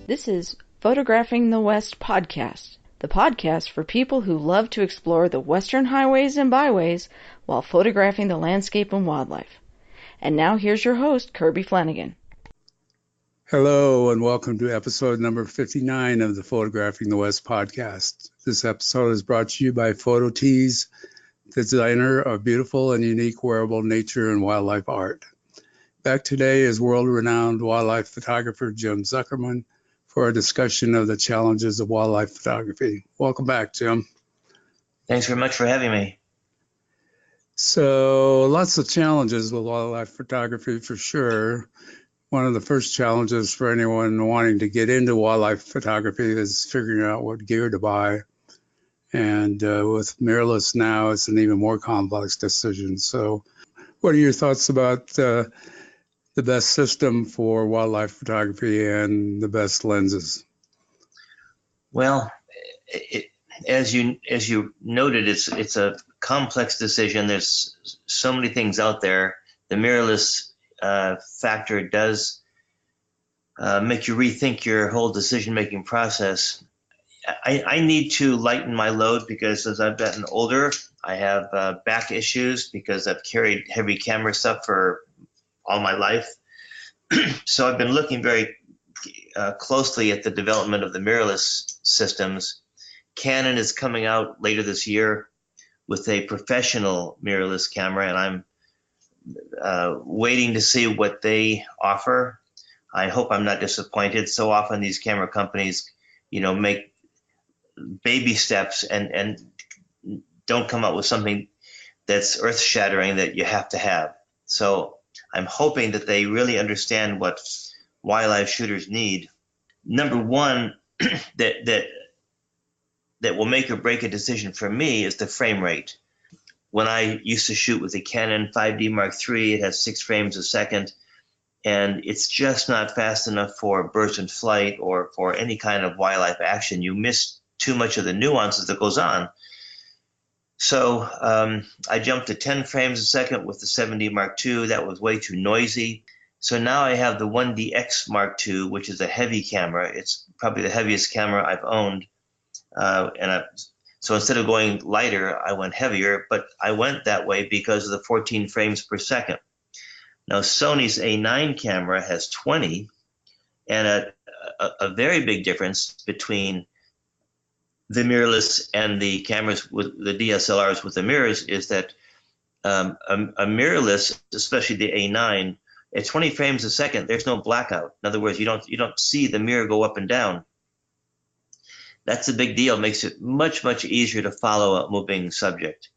This is Photographing the West podcast, the podcast for people who love to explore the western highways and byways while photographing the landscape and wildlife. And now here's your host, Kirby Flanagan. Hello, and welcome to episode number 59 of the Photographing the West podcast. This episode is brought to you by PhotoTees, designer of beautiful and unique wearable nature and wildlife art. Back today is world-renowned wildlife photographer Jim Zuckerman for a discussion of the challenges of wildlife photography. Welcome back, Jim. Thanks very much for having me. So, lots of challenges with wildlife photography for sure. One of the first challenges for anyone wanting to get into wildlife photography is figuring out what gear to buy. And with mirrorless now, it's an even more complex decision. So what are your thoughts about the best system for wildlife photography and the best lenses? Well, as you noted, it's a complex decision. There's so many things out there. The mirrorless factor does make you rethink your whole decision-making process. I need to lighten my load because as I've gotten older, I have back issues because I've carried heavy camera stuff for all my life. So I've been looking very closely at the development of the mirrorless systems. Canon is coming out later this year with a professional mirrorless camera, and I'm waiting to see what they offer. I hope I'm not disappointed. So often these camera companies, make baby steps and don't come up with something that's earth-shattering that you have to have. So I'm hoping that they really understand what wildlife shooters need. Number one, that will make or break a decision for me is the frame rate. When I used to shoot with a Canon 5D Mark III, it has 6 frames a second, and it's just not fast enough for birds in flight or for any kind of wildlife action. You miss too much of the nuances that goes on. So I jumped to 10 frames a second with the 7D Mark II. That was way too noisy. So now I have the 1DX Mark II, which is a heavy camera. It's probably the heaviest camera I've owned. So instead of going lighter, I went heavier, but I went that way because of the 14 frames per second. Now, Sony's A9 camera has 20, and a very big difference between the mirrorless and the cameras with the DSLRs with the mirrors is that a mirrorless, especially the A9, at 20 frames a second, there's no blackout. In other words, you don't see the mirror go up and down. That's a big deal. It makes it much, much easier to follow a moving subject.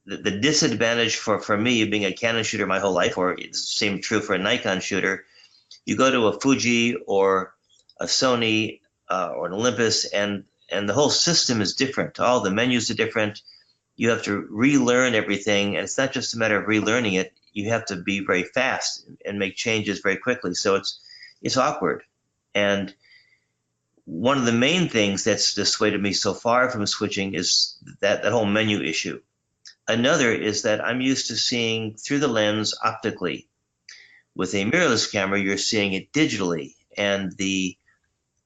The disadvantage for me being a Canon shooter my whole life, or it's the same true for a Nikon shooter, you go to a Fuji or a Sony or an Olympus and the whole system is different. All the menus are different. You have to relearn everything, and it's not just a matter of relearning it. You have to be very fast and make changes very quickly. So it's awkward. And one of the main things that's dissuaded me so far from switching is that whole menu issue. Another is that I'm used to seeing through the lens optically. With a mirrorless camera, you're seeing it digitally, and the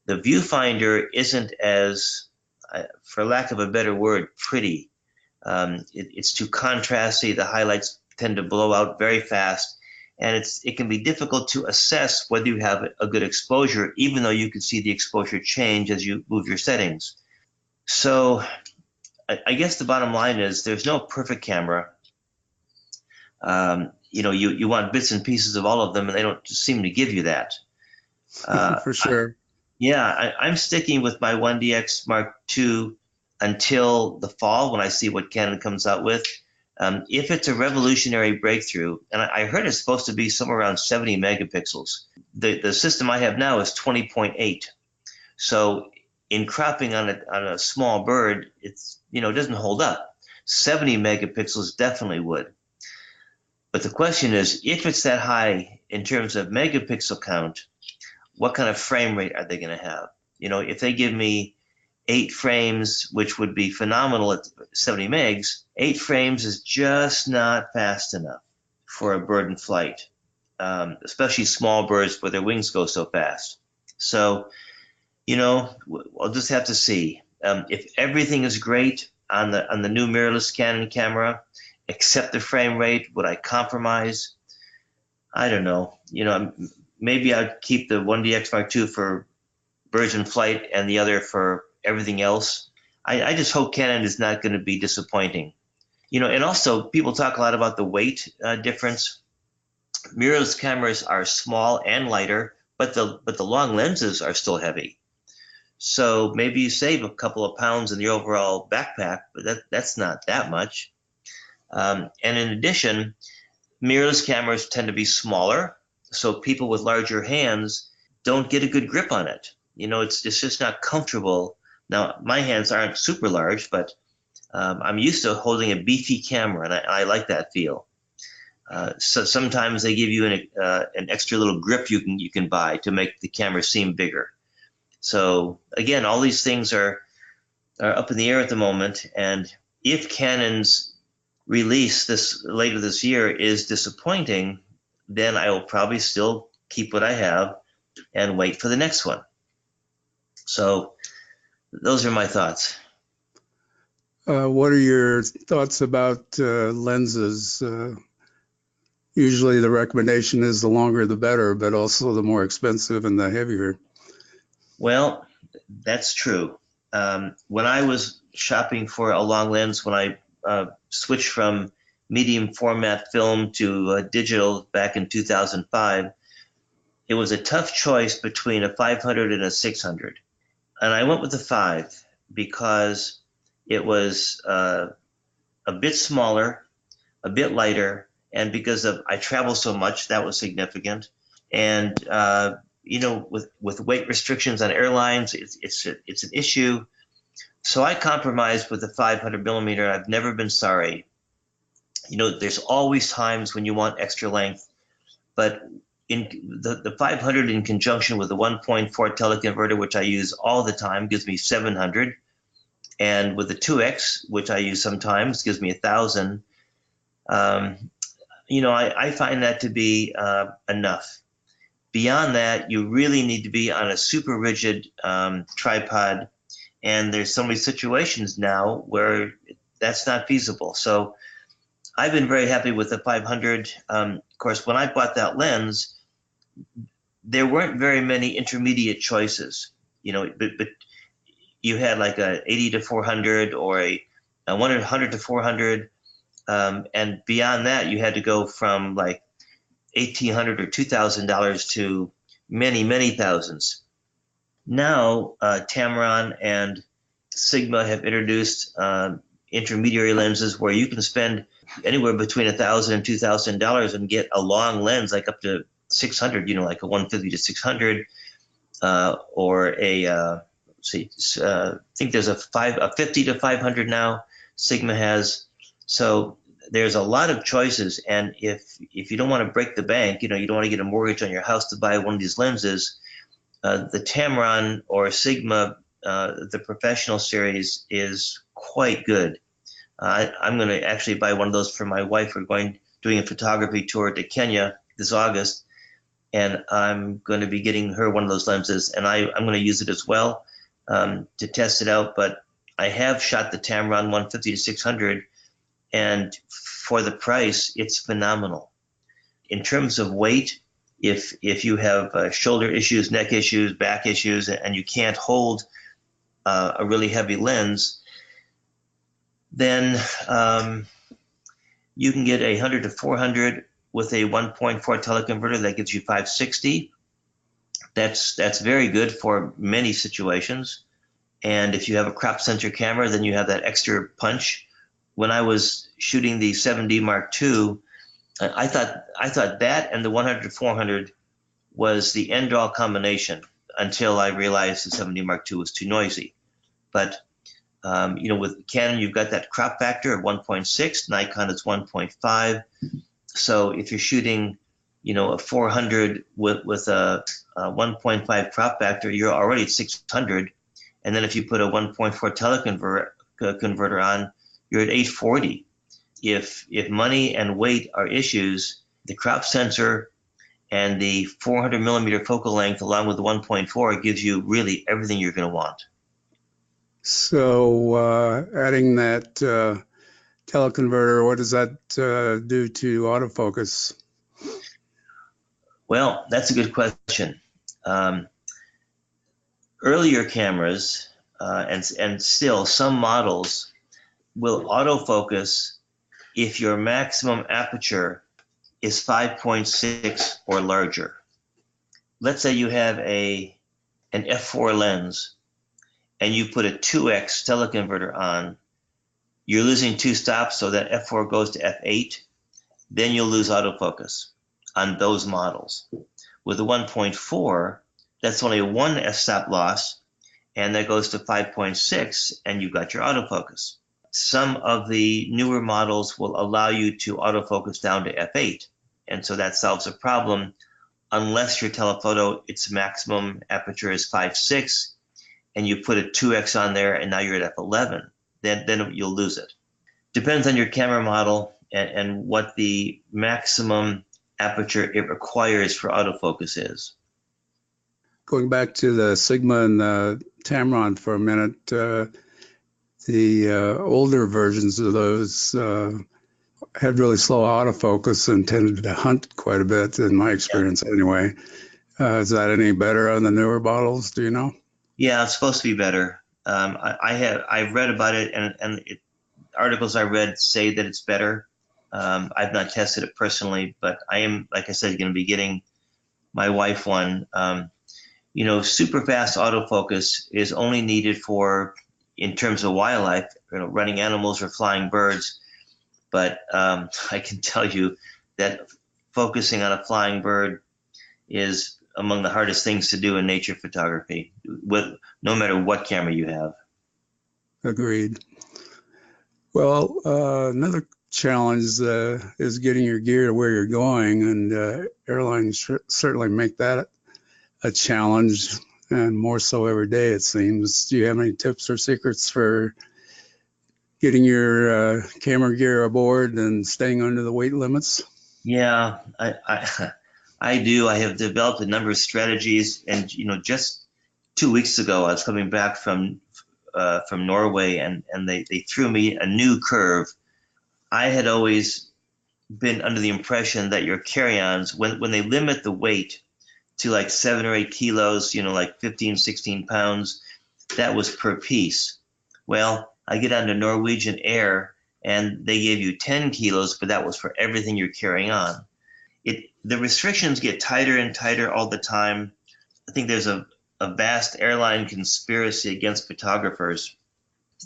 viewfinder isn't as, for lack of a better word, pretty. It's too contrasty. The highlights tend to blow out very fast. And it can be difficult to assess whether you have a good exposure, even though you can see the exposure change as you move your settings. So I guess the bottom line is there's no perfect camera. You want bits and pieces of all of them, and they don't seem to give you that. For sure. I'm sticking with my 1DX Mark II until the fall when I see what Canon comes out with. If it's a revolutionary breakthrough, and I heard it's supposed to be somewhere around 70 megapixels. The system I have now is 20.8. So in cropping on a small bird, it doesn't hold up. 70 megapixels definitely would. But the question is, if it's that high in terms of megapixel count, what kind of frame rate are they going to have? If they give me 8 frames, which would be phenomenal at 70 megs, 8 frames is just not fast enough for a bird in flight, especially small birds where their wings go so fast. So I'll just have to see. If everything is great on the new mirrorless Canon camera, except the frame rate, would I compromise? I don't know. Maybe I'd keep the 1DX Mark II for birds in flight and the other for everything else. I just hope Canon is not going to be disappointing. And also people talk a lot about the weight difference. Mirrorless cameras are small and lighter, but the long lenses are still heavy. So maybe you save a couple of pounds in the overall backpack, but that's not that much. And in addition, mirrorless cameras tend to be smaller, so people with larger hands don't get a good grip on it. It's just not comfortable. Now, my hands aren't super large, but I'm used to holding a beefy camera, and I like that feel. So sometimes they give you an extra little grip you can buy to make the camera seem bigger. So again, all these things are up in the air at the moment, and if Canon's release later this year is disappointing, then I will probably still keep what I have and wait for the next one. So those are my thoughts. What are your thoughts about lenses? Usually the recommendation is the longer the better, but also the more expensive and the heavier. Well, that's true. When I was shopping for a long lens, when I switched from medium format film to digital back in 2005, it was a tough choice between a 500 and a 600. And I went with the 5 because it was a bit smaller, a bit lighter, and because I travel so much, that was significant. And with weight restrictions on airlines, it's an issue. So I compromised with the 500 millimeter. I've never been sorry. There's always times when you want extra length, but in the 500 in conjunction with the 1.4 teleconverter, which I use all the time, gives me 700. And with the 2X, which I use sometimes, gives me 1,000. I find that to be enough. Beyond that, you really need to be on a super rigid tripod, and there's so many situations now where that's not feasible. So I've been very happy with the 500. Of course, when I bought that lens, there weren't very many intermediate choices, but you had like a 80 to 400 or a 100 to 400. And beyond that, you had to go from like $1,800 or $2,000 to many, many thousands. Now, Tamron and Sigma have introduced intermediary lenses where you can spend anywhere between $1,000 and $2,000 and get a long lens, like up to 600, like a 150 to 600, or a I think there's a 50 to 500 now. Sigma has. So there's a lot of choices, and if you don't want to break the bank, you don't want to get a mortgage on your house to buy one of these lenses, the Tamron or Sigma, the professional series, is quite good. I'm going to actually buy one of those for my wife. We're doing a photography tour to Kenya this August, and I'm going to be getting her one of those lenses, and I'm going to use it as well to test it out. But I have shot the Tamron 150 to 600, and for the price, it's phenomenal. In terms of weight, if you have shoulder issues, neck issues, back issues, and you can't hold a really heavy lens, then you can get a 100 to 400 with a 1.4 teleconverter that gives you 560. That's very good for many situations. And if you have a crop sensor camera, then you have that extra punch. When I was shooting the 7D Mark II, I thought that and the 100 to 400 was the end-all combination until I realized the 7D Mark II was too noisy. But with Canon, you've got that crop factor of 1.6. Nikon is 1.5. So if you're shooting, a 400 with a 1.5 crop factor, you're already at 600. And then if you put a 1.4 teleconverter on, you're at 840. If money and weight are issues, the crop sensor And the 400 millimeter focal length along with the 1.4 gives you really everything you're going to want. So adding that teleconverter, what does that do to autofocus? Well, that's a good question. Earlier cameras and still some models will autofocus if your maximum aperture is 5.6 or larger. Let's say you have an f4 lens and you put a 2x teleconverter on, you're losing 2 stops, so that f4 goes to f8, then you'll lose autofocus on those models. With the 1.4, that's only a 1 f-stop loss, and that goes to 5.6, and you've got your autofocus. Some of the newer models will allow you to autofocus down to f8, and so that solves a problem unless your telephoto, its maximum aperture is 5.6, and you put a 2x on there, and now you're at f11, then you'll lose it. Depends on your camera model and what the maximum aperture it requires for autofocus is. Going back to the Sigma and the Tamron for a minute, the older versions of those had really slow autofocus and tended to hunt quite a bit, in my experience anyway. Is that any better on the newer models? Do you know? Yeah, it's supposed to be better. I've read about it, and articles I read say that it's better. I've not tested it personally, but I am, like I said, going to be getting my wife one. Super fast autofocus is only needed for, in terms of wildlife, running animals or flying birds. But I can tell you that focusing on a flying bird is among the hardest things to do in nature photography, no matter what camera you have. Agreed. Well, another challenge is getting your gear to where you're going, and airlines certainly make that a challenge, and more so every day, it seems. Do you have any tips or secrets for getting your camera gear aboard and staying under the weight limits? Yeah, I do. I have developed a number of strategies, and just 2 weeks ago, I was coming back from Norway, and they threw me a new curve. I had always been under the impression that your carry-ons, when they limit the weight to like 7 or 8 kilos, like 15, 16 pounds, that was per piece. Well, I get onto Norwegian Air, and they gave you 10 kilos, but that was for everything you're carrying on. The restrictions get tighter and tighter all the time. I think there's a vast airline conspiracy against photographers.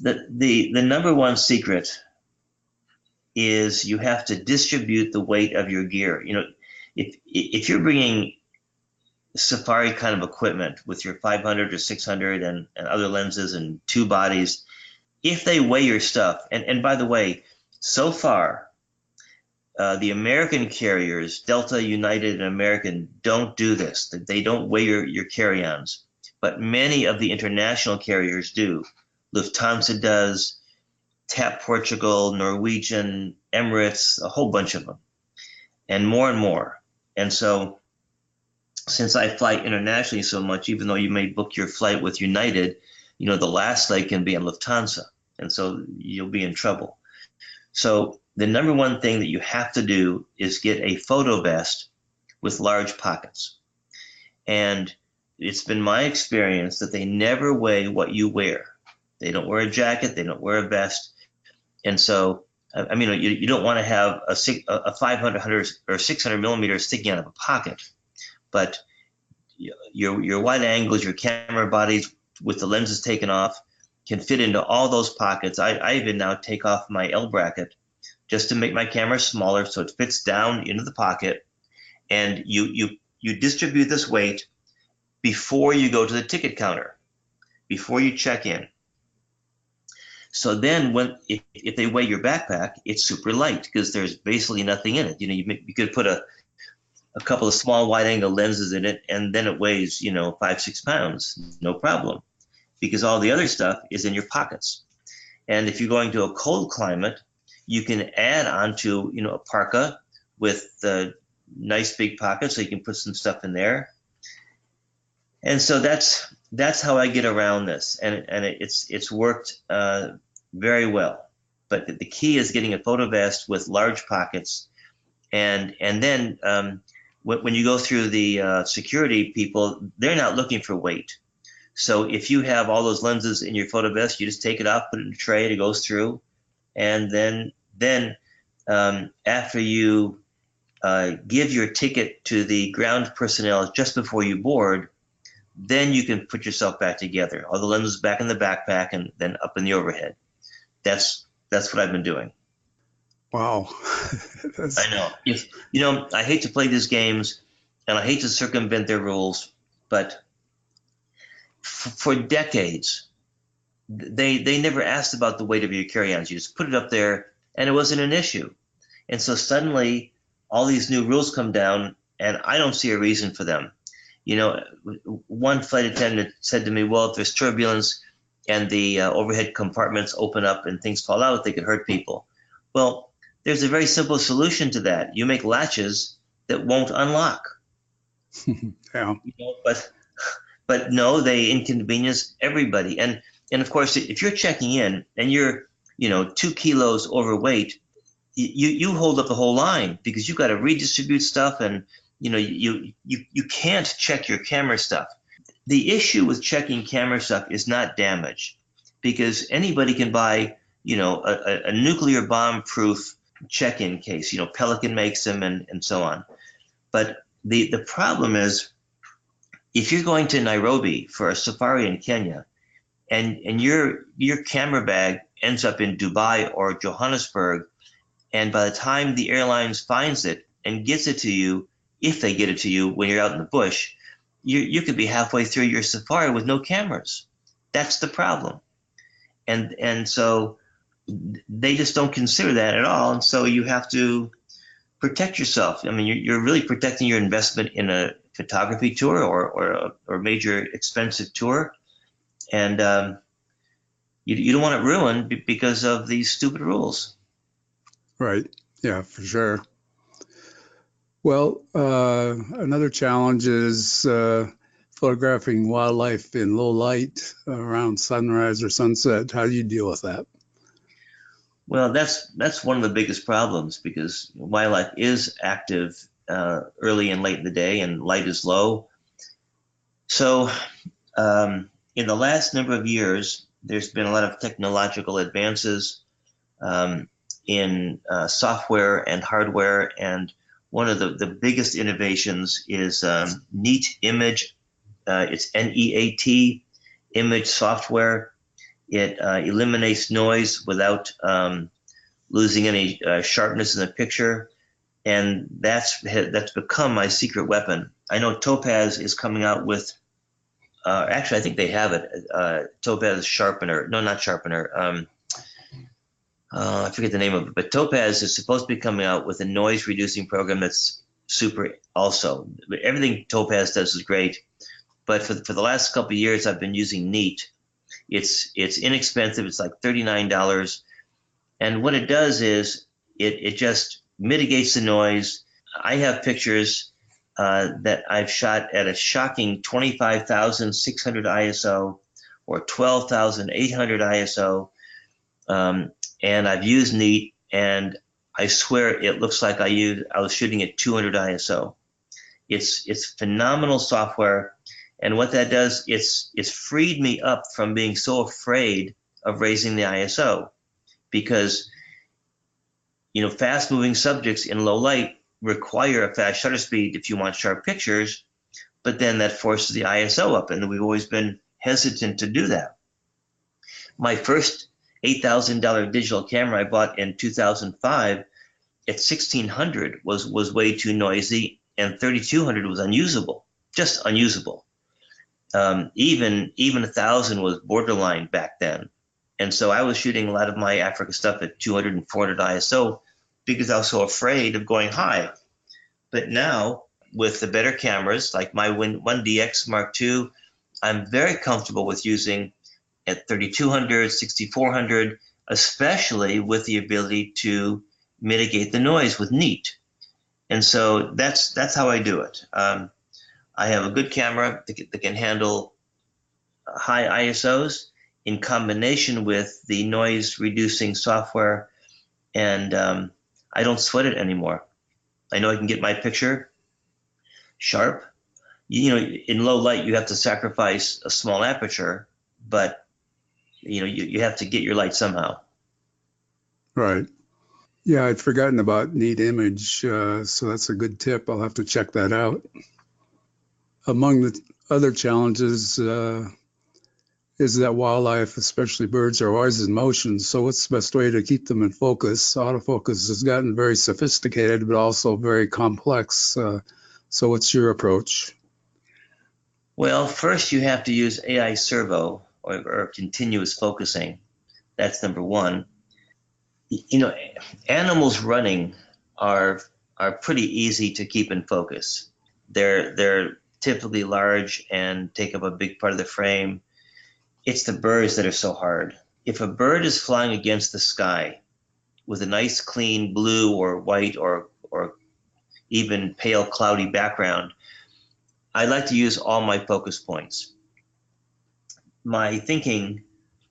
The number one secret is you have to distribute the weight of your gear. If you're bringing safari kind of equipment with your 500 or 600 and other lenses and 2 bodies, if they weigh your stuff, and by the way, so far, the American carriers, Delta, United, and American, don't do this. They don't weigh your carry-ons. But many of the international carriers do. Lufthansa does, TAP Portugal, Norwegian, Emirates, a whole bunch of them, and more. And so since I fly internationally so much, even though you may book your flight with United, the last leg can be on Lufthansa, and so you'll be in trouble. So the number one thing that you have to do is get a photo vest with large pockets. And it's been my experience that they never weigh what you wear. They don't wear a jacket, they don't wear a vest. And so, you don't want to have a 500 or 600 millimeters sticking out of a pocket. But your wide angles, your camera bodies with the lenses taken off can fit into all those pockets. I even now take off my L bracket just to make my camera smaller so it fits down into the pocket. And you distribute this weight before you go to the ticket counter, before you check in. So then if they weigh your backpack, it's super light because there's basically nothing in it. You could put a couple of small wide angle lenses in it, and then it weighs, 5-6 pounds, no problem, because all the other stuff is in your pockets. And if you're going to a cold climate, you can add onto, a parka with the nice big pockets so you can put some stuff in there. And so that's how I get around this, and it's worked very well. But the key is getting a photo vest with large pockets, and then when you go through the security people, they're not looking for weight. So if you have all those lenses in your photo vest, you just take it off, put it in a tray, it goes through, and then after you give your ticket to the ground personnel just before you board, then you can put yourself back together. All the lenses back in the backpack and then up in the overhead. That's what I've been doing. Wow. I know. I hate to play these games and I hate to circumvent their rules, but for decades, they never asked about the weight of your carry-ons. You just put it up there and it wasn't an issue. And so suddenly all these new rules come down and I don't see a reason for them. One flight attendant said to me, well, if there's turbulence and the overhead compartments open up and things fall out, they could hurt people. Well, there's a very simple solution to that. You make latches that won't unlock. Yeah. But no, they inconvenience everybody. And of course, if you're checking in and you're 2 kilos overweight, you hold up the whole line because you've got to redistribute stuff and you can't check your camera stuff. The issue with checking camera stuff is not damage, because anybody can buy, a nuclear bomb proof check-in case. Pelican makes them and so on. But the problem is, if you're going to Nairobi for a safari in Kenya and your camera bag ends up in Dubai or Johannesburg, and by the time the airlines finds it and gets it to you, if they get it to you when you're out in the bush, you could be halfway through your safari with no cameras. That's the problem. And so they just don't consider that at all. And so you have to protect yourself. I mean, you're really protecting your investment in a photography tour or a major expensive tour. And you don't want it ruined because of these stupid rules. Right. Yeah, for sure. Well, another challenge is photographing wildlife in low light around sunrise or sunset. How do you deal with that? Well, that's one of the biggest problems, because wildlife is active early and late in the day, and light is low. So in the last number of years, there's been a lot of technological advances in software and hardware, and one of the biggest innovations is Neat Image. It's NEAT image software. It eliminates noise without losing any sharpness in the picture, and that's become my secret weapon. I know Topaz is coming out with. Actually, I think they have it. Topaz Sharpener. No, not Sharpener. I forget the name of it, but Topaz is supposed to be coming out with a noise reducing program that's super also. Everything Topaz does is great, but for the last couple of years I've been using Neat. It's inexpensive. It's like $39, and what it does is it just mitigates the noise. I have pictures that I've shot at a shocking 25,600 ISO or 12,800 ISO. And I've used Neat, and I swear it looks like I was shooting at 200 ISO. It's phenomenal software, and what that does, it's freed me up from being so afraid of raising the ISO, because fast-moving subjects in low light require a fast shutter speed if you want sharp pictures, but then that forces the ISO up, and we've always been hesitant to do that. My first $8,000 digital camera I bought in 2005 at 1600 was way too noisy, and 3200 was unusable, just unusable. Even 1000 was borderline back then, and so I was shooting a lot of my Africa stuff at 200 and 400 ISO because I was so afraid of going high. But now with the better cameras like my 1DX Mark II, I'm very comfortable with using at 3200, 6400, especially with the ability to mitigate the noise with Neat. And so that's how I do it. I have a good camera that can handle high ISOs in combination with the noise reducing software, and I don't sweat it anymore. I know I can get my picture sharp. In low light, you have to sacrifice a small aperture, but you have to get your light somehow. Right. Yeah, I'd forgotten about neat image, so that's a good tip. I'll have to check that out. Among the other challenges is that wildlife, especially birds, are always in motion. So what's the best way to keep them in focus? Autofocus has gotten very sophisticated, but also very complex. So what's your approach? Well, first you have to use AI servo or continuous focusing. That's number one. Animals running are pretty easy to keep in focus. They're typically large and take up a big part of the frame. It's the birds that are so hard. If a bird is flying against the sky with a nice clean blue or white or even pale cloudy background, I like to use all my focus points. My thinking,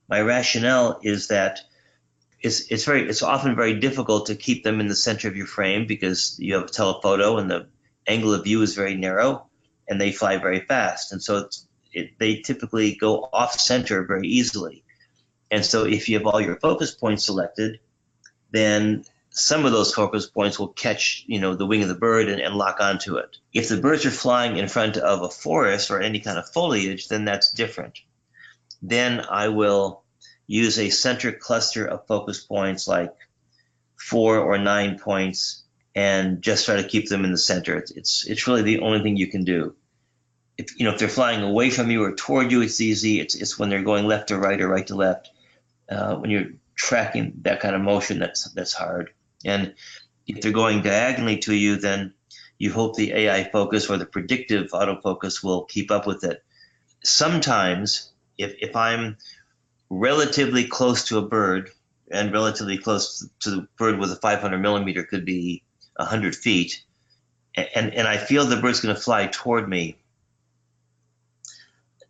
my rationale is that it's often very difficult to keep them in the center of your frame because you have a telephoto and the angle of view is very narrow and they fly very fast. And so they typically go off center very easily. And so if you have all your focus points selected, then some of those focus points will catch, the wing of the bird and lock onto it. If the birds are flying in front of a forest or any kind of foliage, then that's different. Then I will use a center cluster of focus points, like 4 or 9 points, and just try to keep them in the center. It's really the only thing you can do. If they're flying away from you or toward you, it's easy. It's when they're going left to right or right to left. When you're tracking that kind of motion, that's hard. And if they're going diagonally to you, then you hope the AI focus or the predictive autofocus will keep up with it. Sometimes, if I'm relatively close to a bird, and relatively close to the bird with a 500 millimeter could be 100 feet, and I feel the bird's going to fly toward me,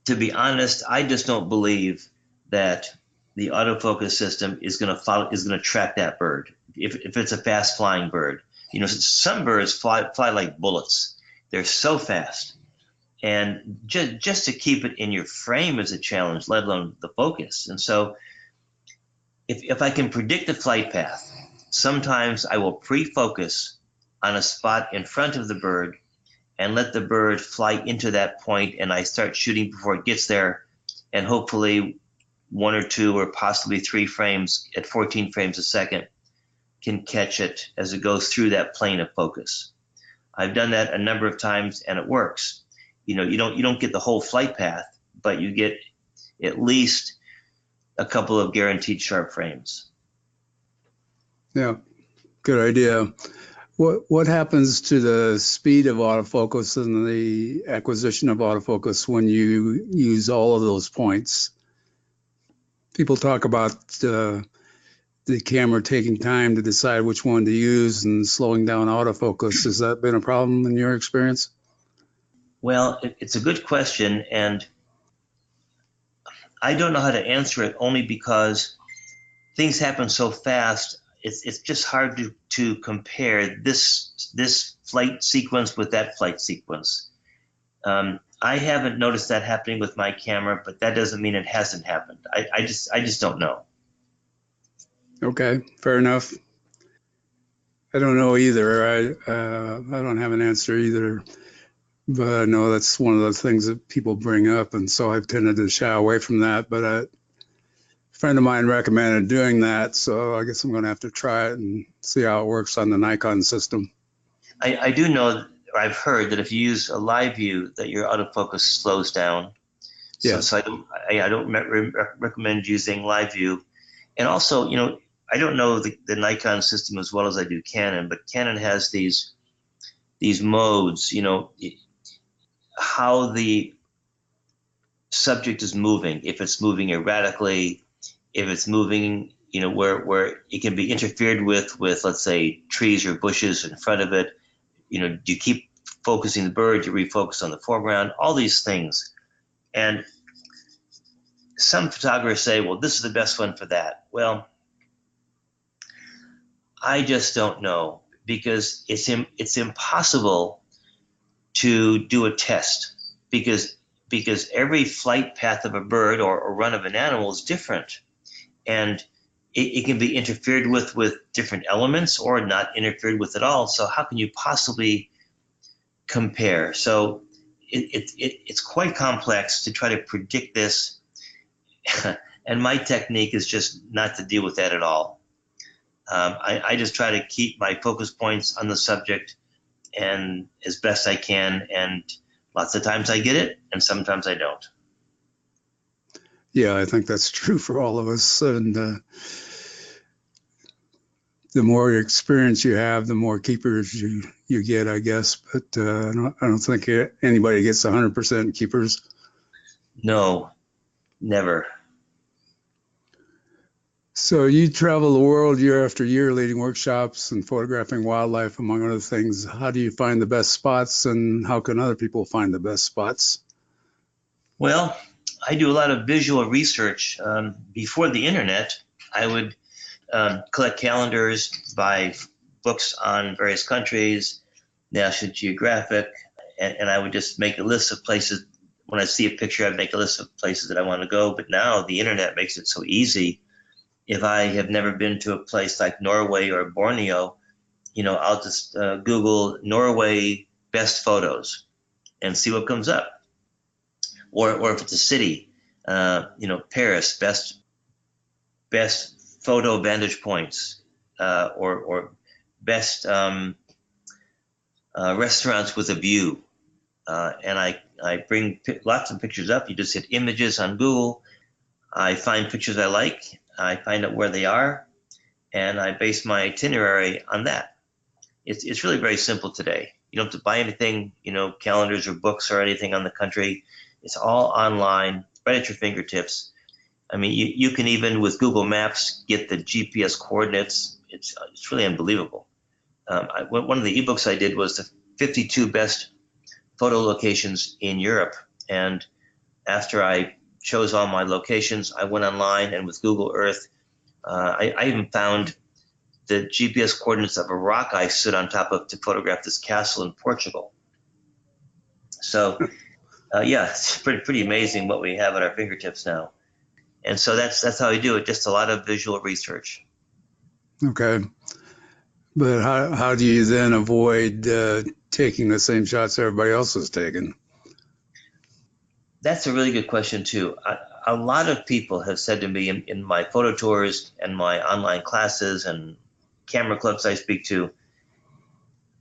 to be honest, I just don't believe that the autofocus system is going to track that bird if it's a fast flying bird. Some birds fly like bullets. They're so fast, and just to keep it in your frame is a challenge, let alone the focus. And so if I can predict the flight path, sometimes I will pre-focus on a spot in front of the bird and let the bird fly into that point, and I start shooting before it gets there, and hopefully 1 or 2 or possibly 3 frames at 14 frames a second can catch it as it goes through that plane of focus. I've done that a number of times and it works. You don't get the whole flight path, but you get at least a couple of guaranteed sharp frames. Yeah, good idea. What happens to the speed of autofocus and the acquisition of autofocus when you use all of those points? People talk about the camera taking time to decide which one to use and slowing down autofocus. Has that been a problem in your experience? Well, it's a good question, and I don't know how to answer it only because things happen so fast. It's just hard to compare this flight sequence with that flight sequence. I haven't noticed that happening with my camera, but that doesn't mean it hasn't happened. I just don't know. Okay, fair enough. I don't know either. I don't have an answer either, but I know that's one of those things that people bring up, and so I've tended to shy away from that. But a friend of mine recommended doing that, so I guess I'm going to have to try it and see how it works on the Nikon system. I do know, or I've heard that if you use a live view, that your autofocus slows down. Yeah. So I don't recommend using live view. And also, I don't know the Nikon system as well as I do Canon, but Canon has these modes, how the subject is moving, if it's moving erratically, if it's moving, where it can be interfered with, let's say, trees or bushes in front of it, do you keep focusing the bird? Do you refocus on the foreground? All these things. And some photographers say, well, this is the best one for that. Well, I just don't know, because it's impossible to do a test, because every flight path of a bird or run of an animal is different, and it can be interfered with different elements or not interfered with at all. So how can you possibly compare? So it's quite complex to try to predict this, and my technique is just not to deal with that at all. I just try to keep my focus points on the subject and as best I can, and lots of times I get it and sometimes I don't. Yeah, I think that's true for all of us. And the more experience you have, the more keepers you get, I guess. But I don't think anybody gets 100% keepers. No, never. So you travel the world year after year, leading workshops and photographing wildlife, among other things. How do you find the best spots, and how can other people find the best spots? Well, I do a lot of visual research. Before the internet, I would collect calendars, buy books on various countries, National Geographic, and I would just make a list of places. When I see a picture, I'd make a list of places that I want to go. But now the internet makes it so easy. If I have never been to a place like Norway or Borneo, I'll just Google Norway best photos and see what comes up. Or if it's a city, Paris best photo vantage points, or best restaurants with a view. And I bring lots of pictures up. You just hit images on Google. I find pictures I like. I find out where they are, and I base my itinerary on that. It's really very simple today. You don't have to buy anything, calendars or books or anything on the country. It's all online, right at your fingertips. I mean, you can even with Google Maps get the GPS coordinates. It's really unbelievable. One of the ebooks I did was the 52 best photo locations in Europe, and after I chose all my locations, I went online, and with Google Earth, I even found the GPS coordinates of a rock I stood on top of to photograph this castle in Portugal. So, yeah, it's pretty amazing what we have at our fingertips now. And so that's how we do it, just a lot of visual research. Okay. But how do you then avoid taking the same shots everybody else is taking? That's a really good question, too. A lot of people have said to me in my photo tours and my online classes and camera clubs I speak to,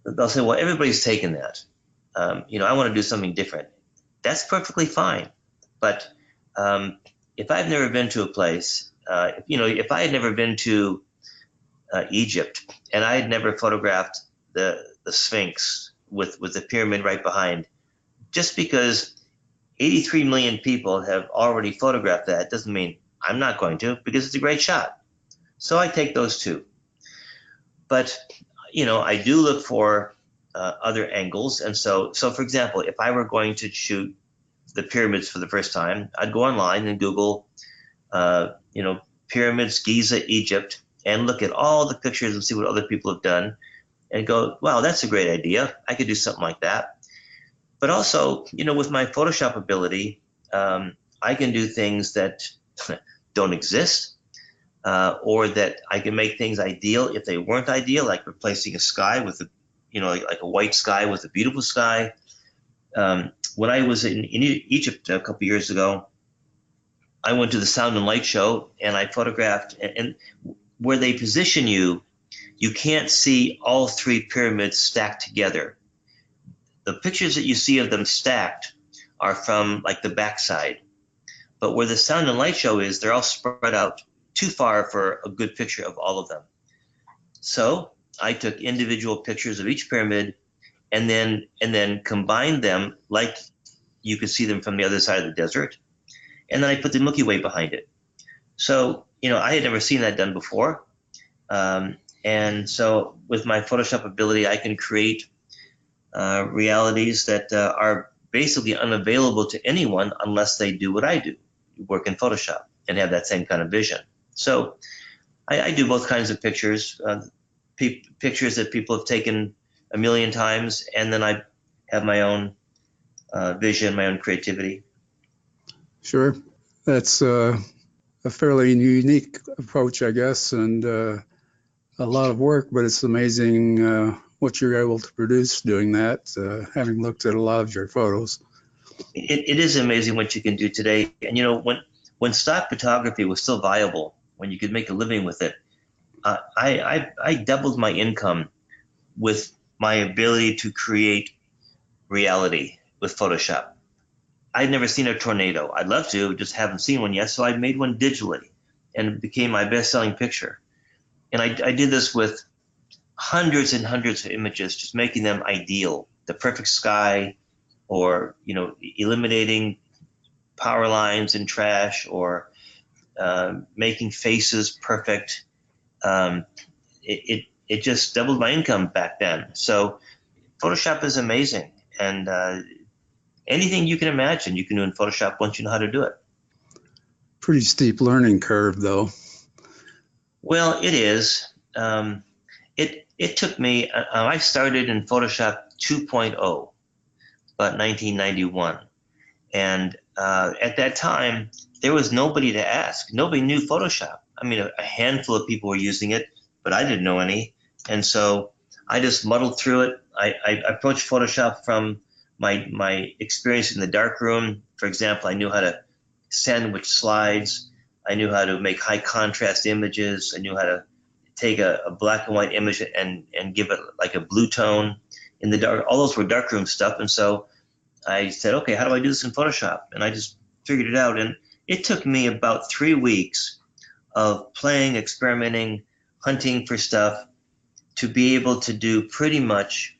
they'll say, well, everybody's taken that. I want to do something different. That's perfectly fine. But if I've never been to a place, if I had never been to Egypt and I had never photographed the Sphinx with the pyramid right behind, just because 83 million people have already photographed that doesn't mean I'm not going to, because it's a great shot. So I take those too. But, I do look for other angles. And so for example, if I were going to shoot the pyramids for the first time, I'd go online and Google, pyramids, Giza, Egypt, and look at all the pictures and see what other people have done and go, wow, that's a great idea. I could do something like that. But also, with my Photoshop ability, I can do things that don't exist, or that I can make things ideal if they weren't ideal, like replacing a sky with like a white sky with a beautiful sky. When I was in Egypt a couple years ago, I went to the Sound and Light show and I photographed, and where they position you can't see all three pyramids stacked together. The pictures that you see of them stacked are from like the backside. But where the Sound and Light show is, they're all spread out too far for a good picture of all of them. So I took individual pictures of each pyramid and then combined them like you could see them from the other side of the desert. And then I put the Milky Way behind it. So, I had never seen that done before. And so with my Photoshop ability, I can create realities that are basically unavailable to anyone unless they do what I do, work in Photoshop and have that same kind of vision. So I do both kinds of pictures, pictures that people have taken a million times, and then I have my own vision, my own creativity. Sure. That's a fairly unique approach, I guess, and a lot of work, but it's amazing what you're able to produce doing that, having looked at a lot of your photos. It is amazing what you can do today. And when stock photography was still viable, when you could make a living with it, I doubled my income with my ability to create reality with Photoshop. I'd never seen a tornado. I'd love to, just haven't seen one yet. So I made one digitally, and it became my best-selling picture. And I did this with hundreds and hundreds of images, just making them ideal, the perfect sky, or eliminating power lines and trash, or making faces perfect. It just doubled my income back then. So Photoshop is amazing, and anything you can imagine you can do in Photoshop once you know how to do it. Pretty steep learning curve, though. Well, it is. It took me. I started in Photoshop 2.0, about 1991, and at that time there was nobody to ask. Nobody knew Photoshop. I mean, a handful of people were using it, but I didn't know any, and so I just muddled through it. I approached Photoshop from my experience in the darkroom. For example, I knew how to sandwich slides. I knew how to make high contrast images. I knew how to take a black and white image and give it like a blue tone in the dark. All those were darkroom stuff. And so I said, okay, how do I do this in Photoshop? And I just figured it out. And it took me about 3 weeks of playing, experimenting, hunting for stuff to be able to do pretty much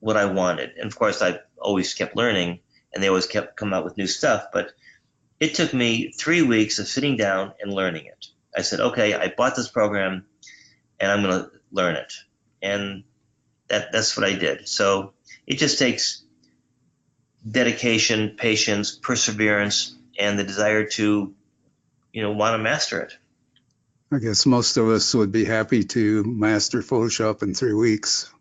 what I wanted. And of course, I always kept learning, and they always kept coming out with new stuff. But it took me 3 weeks of sitting down and learning it. I said, okay, I bought this program, and I'm going to learn it. And that's what I did. So it just takes dedication, patience, perseverance, and the desire to, want to master it. I guess most of us would be happy to master Photoshop in 3 weeks.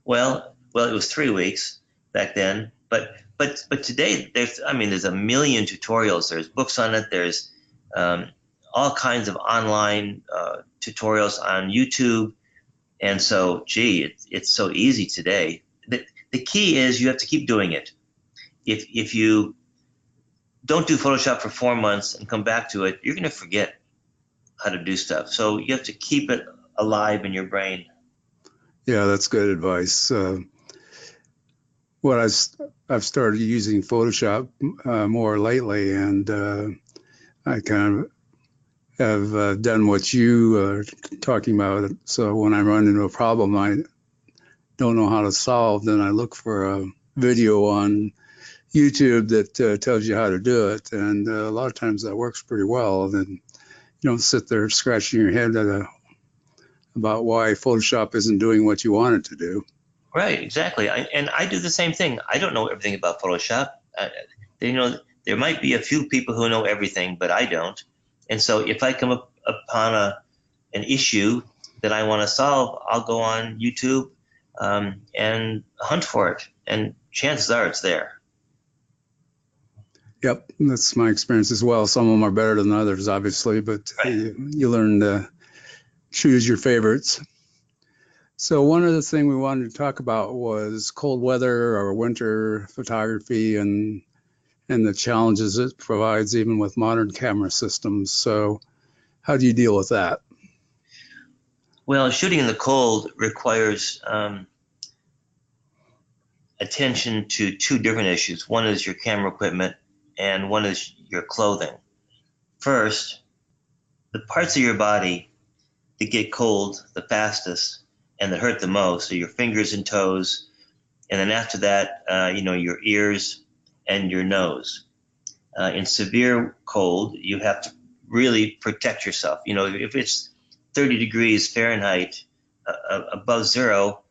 Well, it was 3 weeks back then, but today there's a million tutorials. There's books on it. There's all kinds of online tutorials on YouTube, and so it's so easy today. The key is you have to keep doing it. If you don't do Photoshop for 4 months and come back to it, you're going to forget how to do stuff. So you have to keep it alive in your brain. Yeah, that's good advice. I've started using Photoshop more lately, and I kind of have done what you are talking about. So when I run into a problem I don't know how to solve, then I look for a video on YouTube that tells you how to do it. And a lot of times that works pretty well. Then you don't sit there scratching your head about why Photoshop isn't doing what you want it to do. Right, exactly. And I do the same thing. I don't know everything about Photoshop. There might be a few people who know everything, but I don't. And so if I come upon an issue that I want to solve, I'll go on YouTube and hunt for it. And chances are it's there. Yep, that's my experience as well. Some of them are better than others, obviously, but Right. you learn to choose your favorites. So one other thing we wanted to talk about was cold weather or winter photography and the challenges it provides even with modern camera systems. So how do you deal with that? Well, shooting in the cold requires attention to two different issues. One is your camera equipment, and one is your clothing. First, the parts of your body that get cold the fastest and that hurt the most are your fingers and toes, and then after that, your ears and your nose. In severe cold, you have to really protect yourself. If it's 30 degrees Fahrenheit above zero,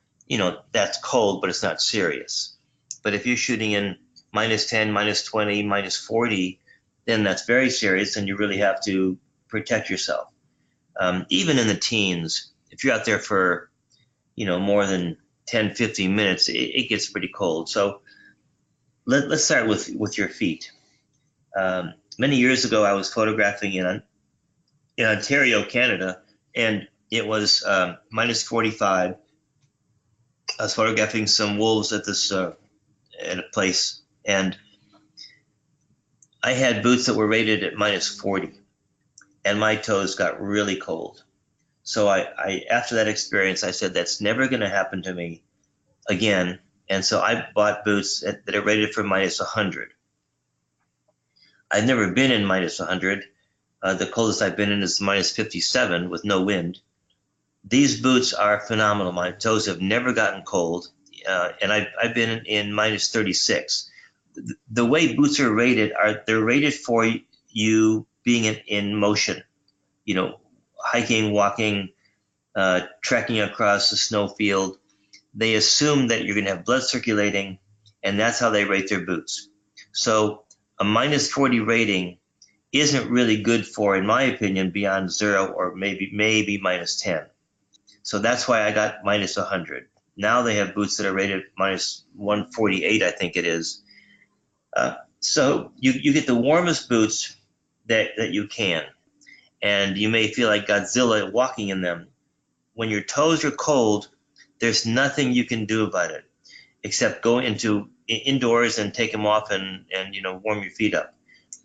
that's cold, but it's not serious. But if you're shooting in -10, -20, -40, then that's very serious, and you really have to protect yourself. Even in the teens, if you're out there for, more than 10, 15 minutes, it gets pretty cold. So let's start with your feet. Many years ago, I was photographing in Ontario, Canada, and it was -45. I was photographing some wolves at at a place, and I had boots that were rated at -40, and my toes got really cold. So I after that experience, I said that's never going to happen to me again. And so I bought boots that are rated for -100. I've never been in -100. The coldest I've been in is -57 with no wind. These boots are phenomenal. My toes have never gotten cold, and I've been in -36. The way boots are rated they're rated for you being in motion, hiking, walking, trekking across the snow field. They assume that you're going to have blood circulating, and that's how they rate their boots. So a -40 rating isn't really good for, in my opinion, beyond 0 or maybe -10. So that's why I got -100. Now they have boots that are rated -148, I think it is. So you get the warmest boots that you can, and you may feel like Godzilla walking in them. When your toes are cold, there's nothing you can do about it except go indoors and take them off and warm your feet up.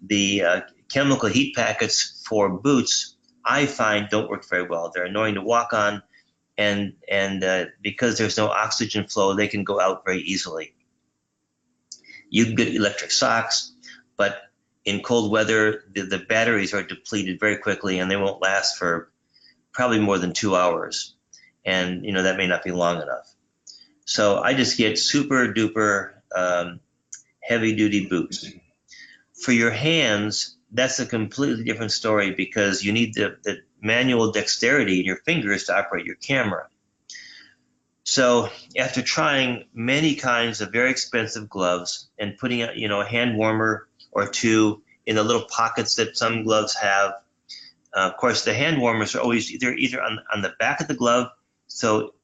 The chemical heat packets for boots, I find, don't work very well. They're annoying to walk on, and because there's no oxygen flow, they can go out very easily. You can get electric socks, but in cold weather, the batteries are depleted very quickly, and they won't last for probably more than 2 hours. And, that may not be long enough. So I just get super duper heavy duty boots. For your hands, that's a completely different story because you need the manual dexterity in your fingers to operate your camera. So after trying many kinds of very expensive gloves and putting a hand warmer or two in the little pockets that some gloves have, of course the hand warmers are always either on the back of the glove, so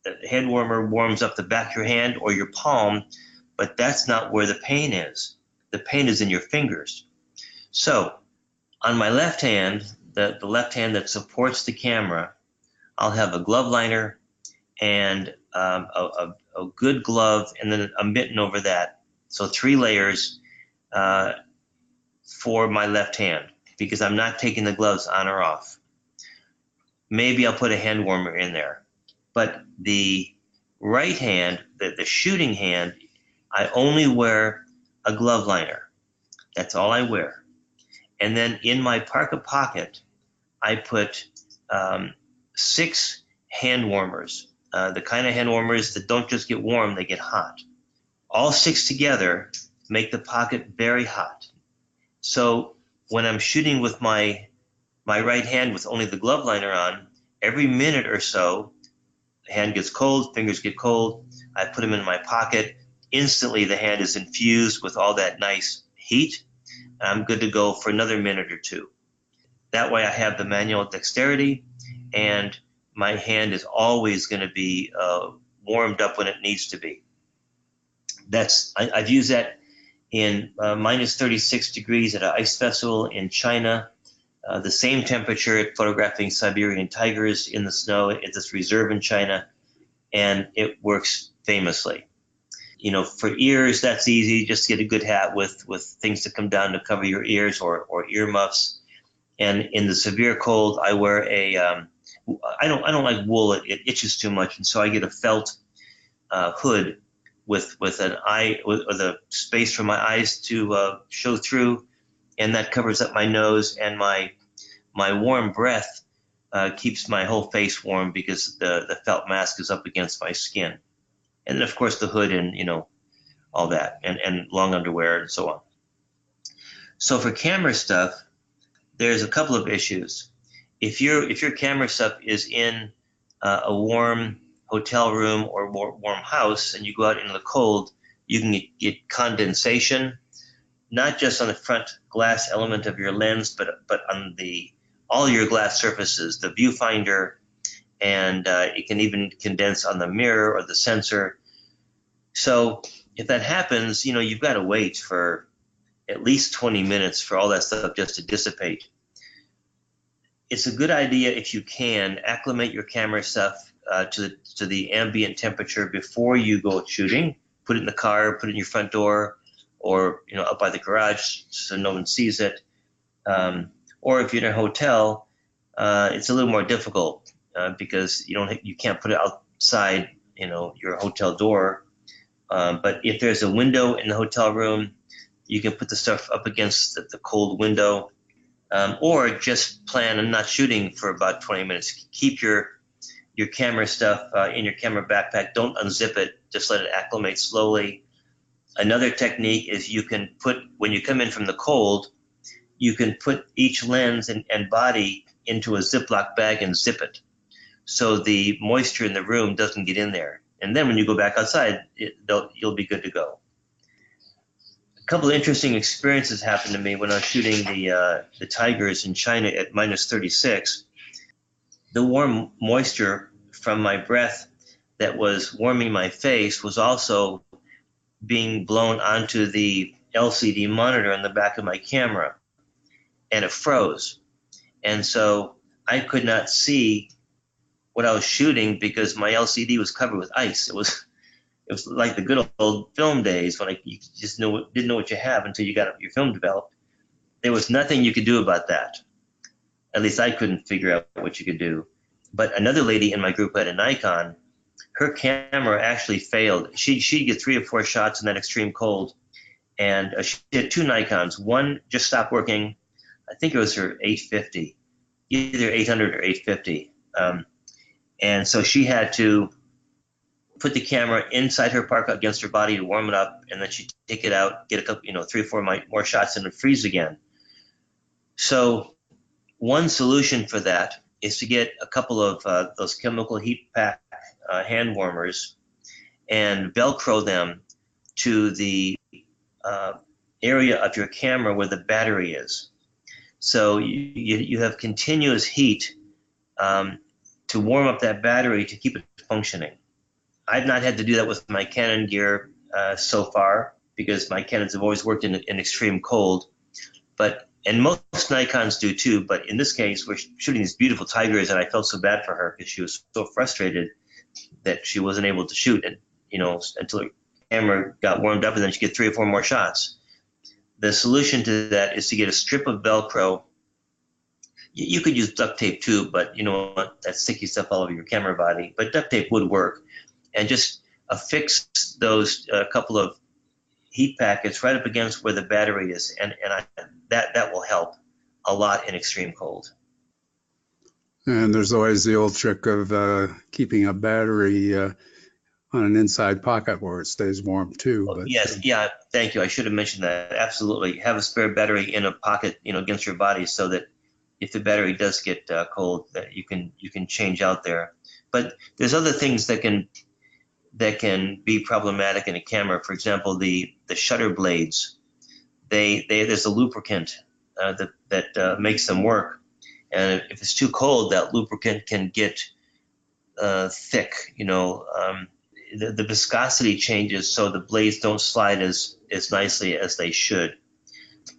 the hand warmer warms up the back of your hand or your palm, but that's not where the pain is. The pain is in your fingers. So on my left hand, the left hand that supports the camera, I'll have a glove liner and a good glove and then a mitten over that. So 3 layers for my left hand because I'm not taking the gloves on or off. Maybe I'll put a hand warmer in there. But the right hand, the shooting hand, I only wear a glove liner. That's all I wear. And then in my parka pocket, I put 6 hand warmers, the kind of hand warmers that don't just get warm, they get hot. All 6 together make the pocket very hot. So when I'm shooting with my right hand with only the glove liner on, every minute or so, the hand gets cold, fingers get cold, I put them in my pocket. Instantly, the hand is infused with all that nice heat, and I'm good to go for another minute or 2. That way I have the manual dexterity, and my hand is always going to be warmed up when it needs to be. I've used that in -36 degrees at an ice festival in China, the same temperature photographing Siberian tigers in the snow at this reserve in China, and it works famously. For ears, that's easy. Just get a good hat with things that come down to cover your ears or earmuffs. And in the severe cold, I wear I don't like wool. It itches too much, and so I get a felt hood with a space for my eyes to show through, and that covers up my nose, and my warm breath keeps my whole face warm because the felt mask is up against my skin. And then, of course, the hood and, all that, and long underwear and so on. So for camera stuff, there's a couple of issues. If your camera stuff is in a warm hotel room or warm house and you go out into the cold, you can get condensation, not just on the front glass element of your lens, but on all your glass surfaces, the viewfinder, and it can even condense on the mirror or the sensor. So if that happens, you've got to wait for at least 20 minutes for all that stuff just to dissipate. It's a good idea if you can acclimate your camera stuff to the ambient temperature before you go shooting. Put it in the car, put it in your front door, or up by the garage so no one sees it. Or if you're in a hotel, it's a little more difficult because you can't put it outside your hotel door. But if there's a window in the hotel room, you can put the stuff up against the cold window, or just plan on not shooting for about 20 minutes. Keep your camera stuff in your camera backpack. Don't unzip it. Just let it acclimate slowly. Another technique is when you come in from the cold, you can put each lens and body into a Ziploc bag and zip it, so the moisture in the room doesn't get in there. And then when you go back outside, you'll be good to go. A couple of interesting experiences happened to me when I was shooting the tigers in China at -36. The warm moisture from my breath that was warming my face was also being blown onto the LCD monitor on the back of my camera, and it froze. And so I could not see what I was shooting because my LCD was covered with ice. It was like the good old film days when you just didn't know what you have until you got your film developed. There was nothing you could do about that. At least I couldn't figure out what you could do. But another lady in my group had a Nikon. Her camera actually failed. She'd get 3 or 4 shots in that extreme cold. And she had 2 Nikons. One just stopped working. I think it was her 850, either 800 or 850. And so she had to put the camera inside her parka against her body to warm it up, and then she'd take it out, get a couple, 3 or 4 more shots, and it would freeze again. So one solution for that is to get a couple of those chemical heat pack hand warmers and Velcro them to the area of your camera where the battery is. So you have continuous heat to warm up that battery to keep it functioning. I've not had to do that with my Canon gear so far because my Canons have always worked in extreme cold. And most Nikons do too, but in this case, we're shooting these beautiful tigers, and I felt so bad for her because she was so frustrated that she wasn't able to shoot, and until her camera got warmed up, and then she get 3 or 4 more shots. The solution to that is to get a strip of Velcro. You could use duct tape too, but you know what? That sticky stuff all over your camera body. But duct tape would work, and just affix those couple of heat packets right up against where the battery is, and that will help a lot in extreme cold. And there's always the old trick of keeping a battery on an inside pocket where it stays warm too. But, yes, yeah, thank you. I should have mentioned that. Absolutely, have a spare battery in a pocket, against your body, so that if the battery does get cold, that you can change out there. But there's other things that can be problematic in a camera. For example, the shutter blades. There's a lubricant that makes them work, and if it's too cold, that lubricant can get thick. The viscosity changes, so the blades don't slide as nicely as they should.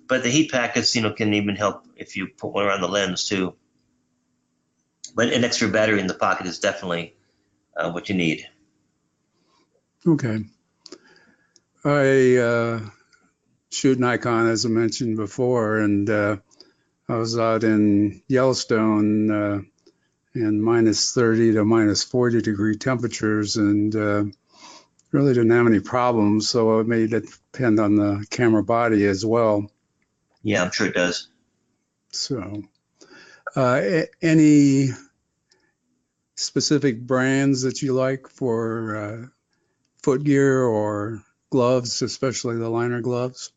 But the heat packets, can even help if you put one around the lens too. But an extra battery in the pocket is definitely what you need. Okay. I shoot Nikon, as I mentioned before, and I was out in Yellowstone in -30 to -40 degree temperatures, and really didn't have any problems. So it may depend on the camera body as well. Yeah, I'm sure it does. So, any specific brands that you like for footgear or gloves, especially the liner gloves?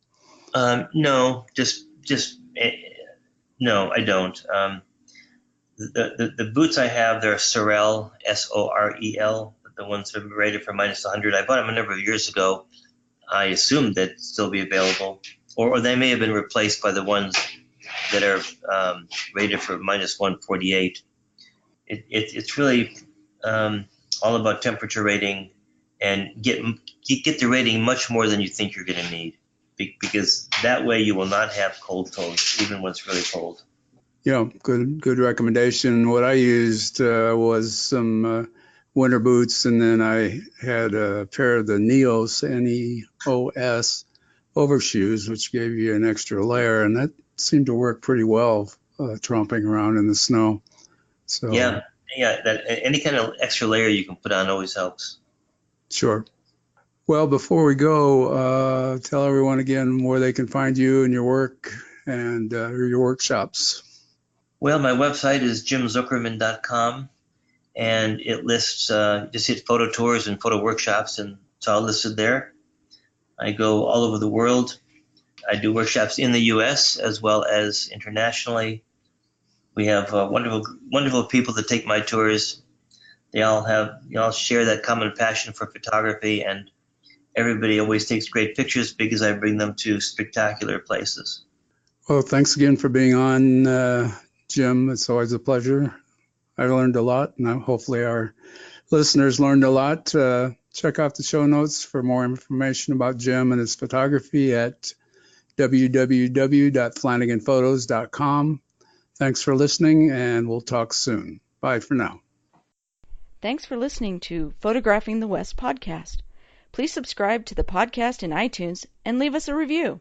No, no, I don't. The boots I have, they're Sorel, Sorel. the ones that are rated for minus 100. I bought them a number of years ago. I assumed they'd still be available, or they may have been replaced by the ones that are rated for minus 148. It's really all about temperature rating, and get the rating much more than you think you're going to need, because that way you will not have cold toes, even when it's really cold. Yeah, good recommendation. What I used was some winter boots, and then I had a pair of the Neos, N-E-O-S, overshoes, which gave you an extra layer, and that seemed to work pretty well tromping around in the snow. So yeah, any kind of extra layer you can put on always helps. Sure. Well, before we go, tell everyone again where they can find you and your work and your workshops. Well, my website is jimzuckerman.com, and it lists, just hit photo tours and photo workshops, and it's all listed there. I go all over the world. I do workshops in the U.S. as well as internationally. We have wonderful people that take my tours. They all share that common passion for photography, and everybody always takes great pictures because I bring them to spectacular places. Well, thanks again for being on, Jim. It's always a pleasure. I learned a lot, and hopefully our listeners learned a lot. Check out the show notes for more information about Jim and his photography at www.flanaganphotos.com. Thanks for listening, and we'll talk soon. Bye for now. Thanks for listening to Photographing the West podcast. Please subscribe to the podcast in iTunes and leave us a review.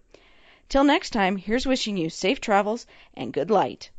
Till next time, here's wishing you safe travels and good light.